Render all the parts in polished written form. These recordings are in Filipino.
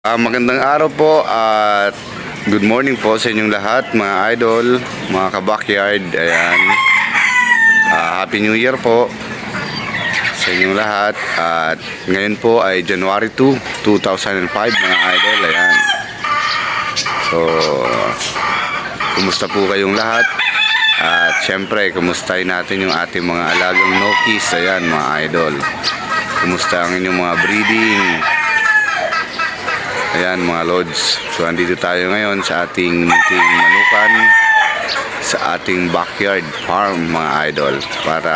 Magandang araw po at good morning po sa inyong lahat mga idol, mga ka-backyard. Ayan. Happy New Year po sa inyong lahat. At ngayon po ay January 2, 2005 mga idol. Ayan. So, kumusta po kayong lahat? At syempre, kumustahin natin yung ating mga alagang Nokis. Ayan mga idol. Kumusta ang inyong mga breeding? Ayan mga lods, so andito tayo ngayon sa ating munting manukan, sa ating backyard farm mga idol, para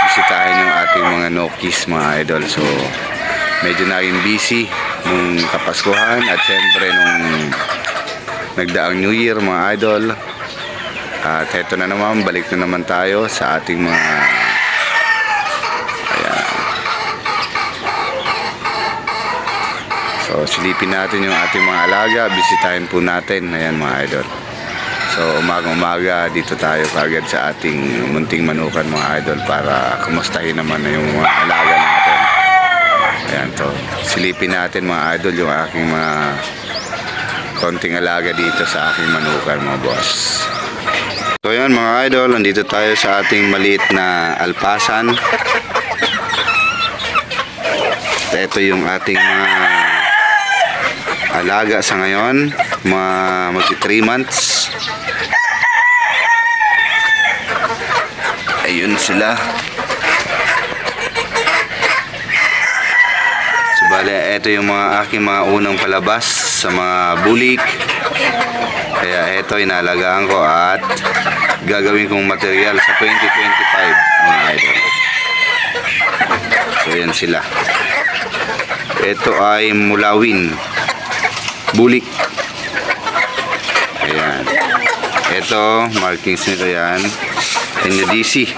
bisitahin yung ating mga Nokis mga idol. So medyo naging busy nung Kapaskuhan at syempre nung nagdaang New Year mga idol. At heto na naman, balik na naman tayo sa ating mga So, silipin natin yung ating mga alaga, bisitahin po natin. Ayan mga idol. So, umaga dito tayo kagad sa ating munting manukan mga idol para kumustahin naman yung mga alaga natin. Ayan to. Silipin natin mga idol yung aking mga konting alaga dito sa aking manukan mga boss. So, ayan mga idol, nandito tayo sa ating maliit na alpasan. Ito yung ating mga alaga sa ngayon, magti 3 months. Ayun sila. So bale, ito yung mga aking mga unang palabas sa mga bulik. Kaya ito inalagaan ko at gagawin kong material sa 2025 mga idol. So yan sila. Ito ay mulawin bulik. Ayan. Ito, markings nito yan. NDC.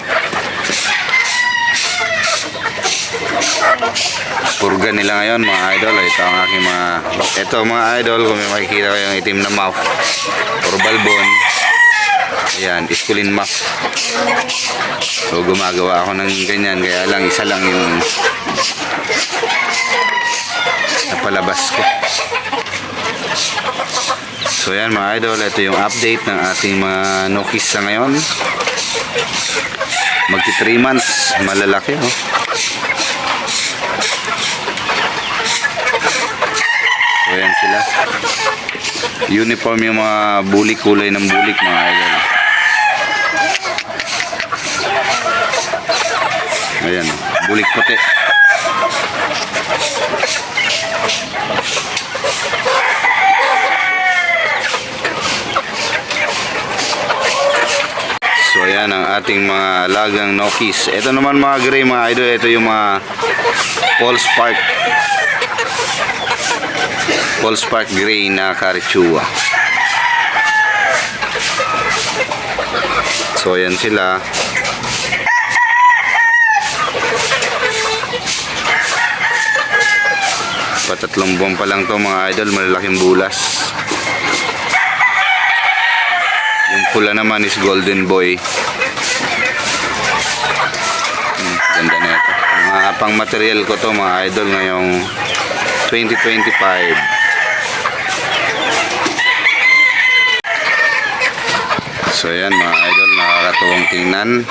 Purga nila ngayon mga idol. Ito ang aking mga... Ito mga idol, kung may makikita ko yung itim na mouth or balbon. Ayan, iskulin mouth. So, gumagawa ako ng ganyan. Kaya lang, isa lang yung napalabas ko. So yan mga idol, ito yung update ng ating mga Nokis sa ngayon. Magti 3 months, malalaki oh. So yan sila. Uniform yung mga bulik, kulay ng bulik mga idol. Ayan, bulik puti. So ayan ang ating mga alagang Nokis. Ito naman mga gray mga idol, ito yung mga Paul Spark gray na Carichua. So ayan sila. Patatlong buwan pa lang to mga idol, malalaking bulas. Yung pula naman is Golden Boy. Ganda na ito. Mga pang material ko to mga idol ngayong 2025. So ayan mga idol, nakakatuwang tingnan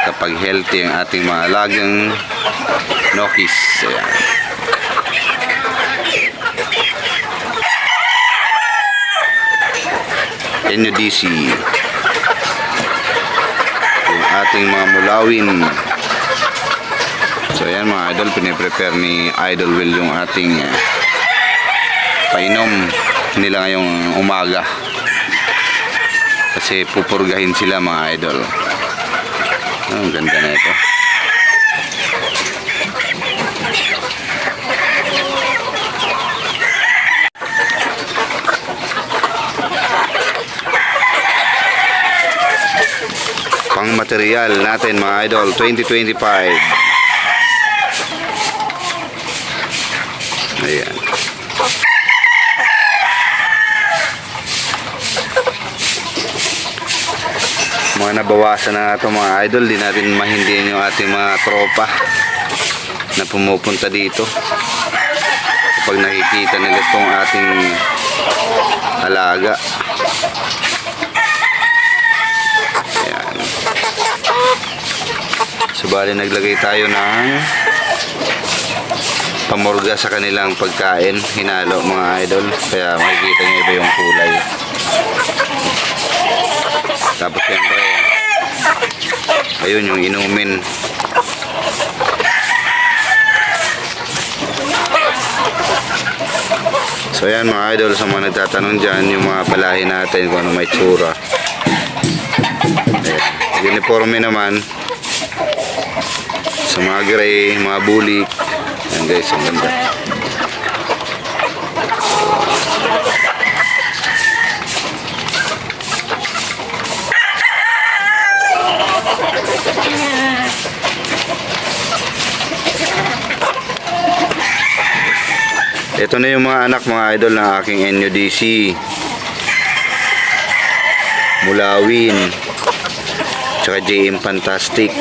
kapag healthy ang ating mga alagang Nokis. Ayan. NDC, yung ating mga mulawin. So ayan mga idol, piniprepare ni Idol Will yung ating painom nila ngayong umaga kasi pupurgahin sila mga idol. Ang ganda na ito. Pang material natin mga idol 2025. Ayan. Mga nabawasan na ito mga idol, di natin mahindihan yung ating mga tropa na pumupunta dito. kapag nakikita nila itong ating alaga. Ayan. Subali naglagay tayo ng pamurga sa kanilang pagkain, hinalo mga idol, kaya makikita nyo iba yung kulay. Tapos siyempre ayun yung inumin. So yan mga idol, sa mga nagtatanong dyan, yung mga palahi natin kung ano may tsura. Ayan. Uniforme naman sa mga gray, mga bulik. Ayan guys, ang ganda. Ito na yung mga anak mga idol ng aking NUDC. Mulawin. Tsaka JM Fantastic.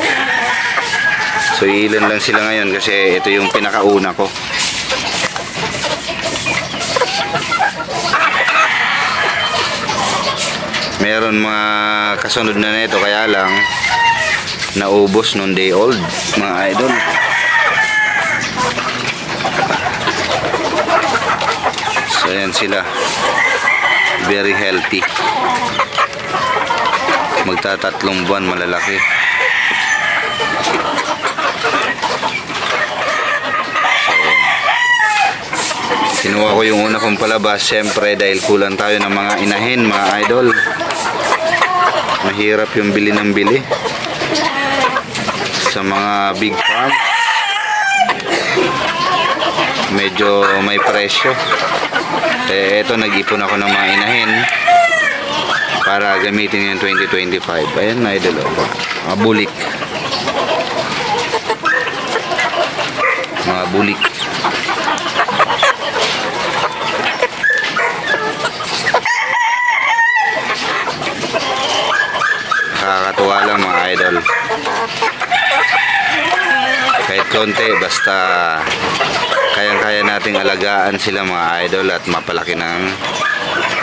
So ilan lang sila ngayon kasi ito yung pinakauna ko. Meron mga kasunod na nito kaya lang naubos nung day old mga idol. So ayan sila, very healthy, magtatatlong buwan, malalaki. So kinuha ko yung una kong palabas syempre dahil kulang tayo ng mga inahin mga idol. Mahirap yung bili ng bili sa mga big farm, medyo may presyo. Eh eto, nag-ipon ako ng mga inahin para gamitin yung 2025. Ayan na idol, mga bulik, mga bulik. Nakakatuwa lang mga idol, kahit konti basta kayang-kaya nating alagaan sila mga idol at mapalaki ng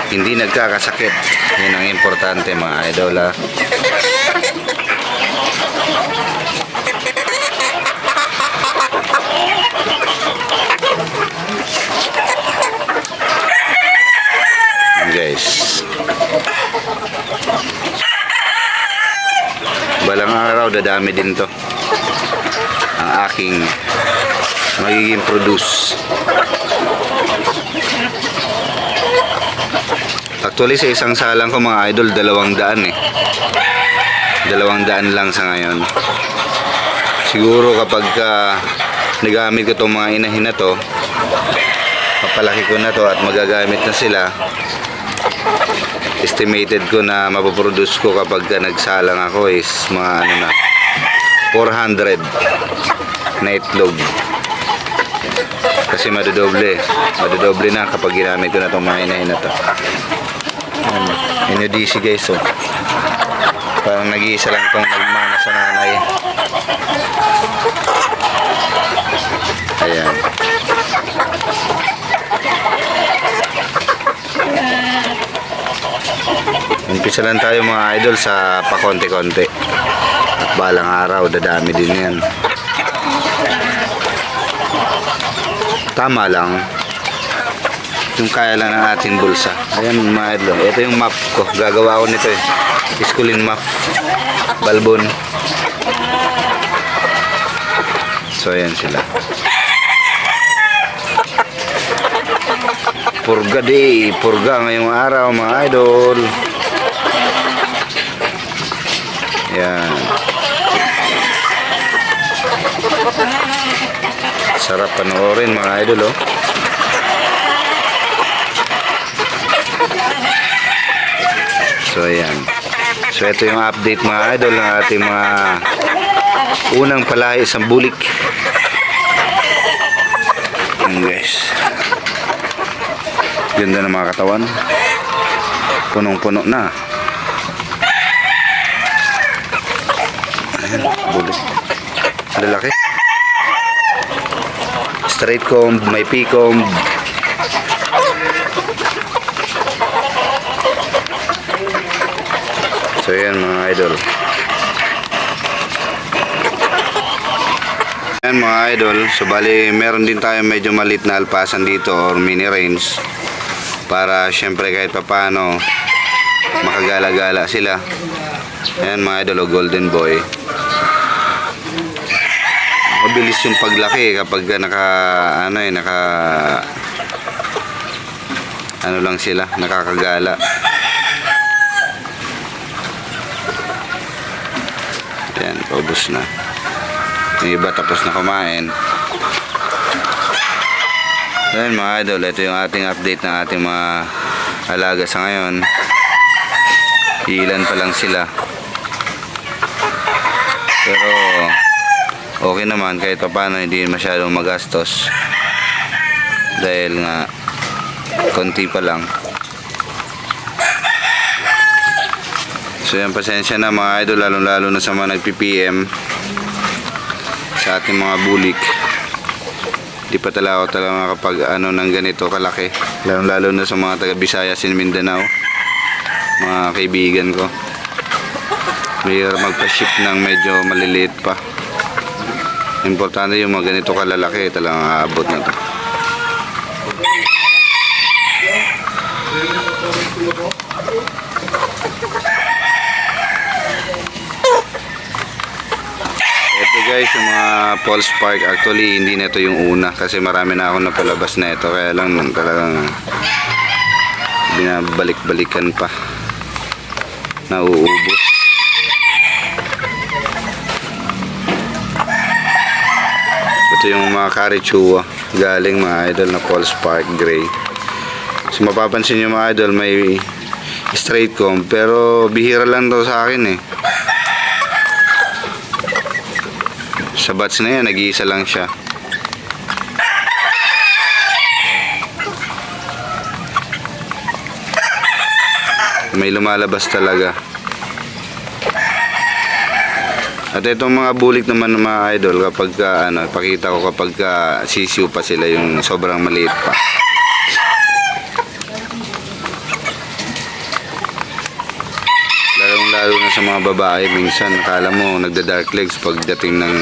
hindi nagkakasakit. Yan ang importante mga idol ha. Guys, balang araw dadami din to ang aking magiging produce. Actually sa isang salang ko mga idol 200 eh. 200 lang sa ngayon. Siguro kapag nagamit ko itong mga inahin na to, papalaki ko na to at magagamit na sila, estimated ko na mapoproduce ko kapag nagsalang ako is mga ano na 400 na itlog. Kasi madodoble na kapag ginamit ko na itong mga inahin na to. NUDC guys, oh. Parang nag-iisa lang itong nagmana sa nanay. Ayan. Umpisa lang tayo mga idol sa pakonti-konti at balang araw dadami din yan. Tama lang yung kaya lang ng ating bulsa. Ayan mga idol, ito yung map ko, gagawa ko nito eh, iskulin map, balbon. So ayan sila, purga day, purga ngayong araw mga idol. Yan, sarap panoorin mga idol oh. So ayan, so ito yung update mga idol ng ating mga unang palahi sa bulik. Ayan guys, ganda ng mga katawan, punong-puno na. Ayan, bulik, lalaki. straight comb, may P-comb. So yan mga idol. Yan mga idol, so bali meron din tayo medyo maliit na alpasan dito or mini range para syempre kahit papaano makagala-gala sila. Ayan mga idol, golden boy. Mabilis yung paglaki kapag ano lang sila, nakakagala. Ayan, paubos na. Yung iba tapos na kumain. Ayan mga idol, ito yung ating update ng ating mga alaga sa ngayon. Ilan pa lang sila. Pero okay naman kahit pa paano, hindi masyadong magastos. Dahil nga konti pa lang. So yan, pasensya na mga idol, lalo na sa mga nagpi-PM sa ating mga bulik. Di pa talaga makapag ng ganito kalaki, lalo na sa mga taga Visayas in Mindanao, mga kaibigan ko. Mahirap magpa-ship ng medyo maliliit pa. Importante yung mga ganito kalalaki, talagang aabot na to. Ito guys, yung mga false spark, actually hindi na ito yung una kasi marami na ako napalabas na ito, kaya lang talagang binabalik-balikan pa, nauubos. Ito yung mga Carichua galing mga idol na false spark gray. So mapapansin nyo mga idol, may straight comb pero bihira lang daw sa akin eh. Sa batch na yan, nag-iisa lang siya. May lumalabas talaga. At itong mga bulik naman ng mga idol, kapag pakita ko kapag sisiw pa sila, yung sobrang maliit pa. Lalo na sa mga babae, minsan akala mo nagda-dark legs, pagdating ng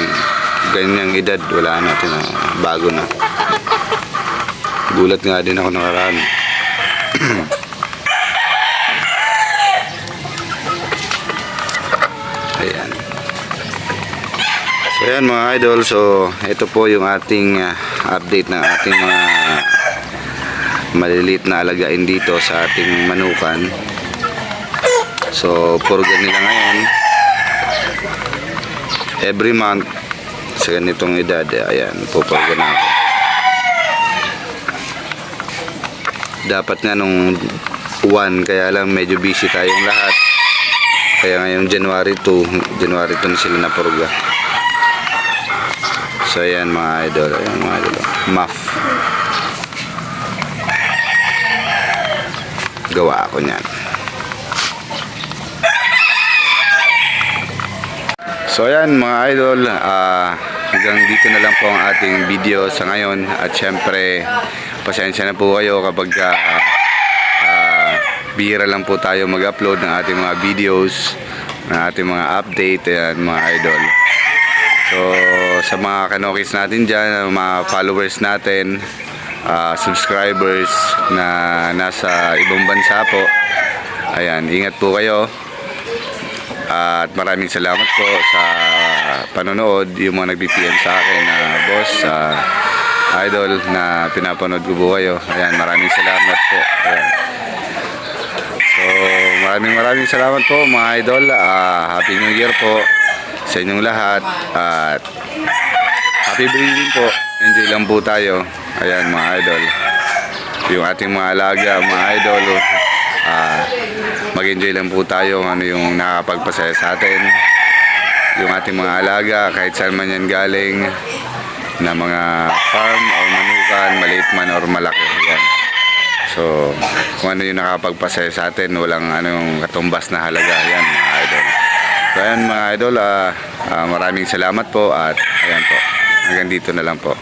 ganyang edad, wala na, bago na. Gulat nga din ako nakaraan. Ayan. So ayan mga idol, so ito po yung ating update ng ating mga maliliit na alagain dito sa ating manukan. So purga nila ngayon every month sa ganitong edad. Ayan, pupurga na ako. Dapat nga nung 1, kaya lang medyo busy tayong lahat, kaya ngayong January 2 na sila napurga. So ayan mga idol, muff, gawa ako niyan. So ayan mga idol, hanggang dito na lang po ang ating video sa ngayon. At syempre, pasensya na po kayo kapag bihira lang po tayo mag-upload ng ating mga videos, ng ating mga update, ayan, mga idol. So sa mga kanokis natin dyan, mga followers natin, subscribers na nasa ibang bansa po, ayan, ingat po kayo. At maraming salamat po sa panonood, yung mga nag-PM sa akin na boss, idol, na pinapanood ko po kayo. Ayan, maraming salamat po. Ayan. So maraming salamat po mga idol. Happy New Year po sa inyong lahat at happy breathing po. Enjoy lang po tayo. Ayan mga idol, yung ating mga alaga, mga idol, mag-enjoy lang po tayo yung nakakapagpasaya sa atin, yung ating mga alaga kahit saan man yan galing, na mga farm o manukan, maliit man or malaki yan. So kung ano yung nakakapagpasaya sa atin, walang katumbas na halaga yan mga idol. So ayan mga idol, maraming salamat po at ayan po, hanggang dito na lang po.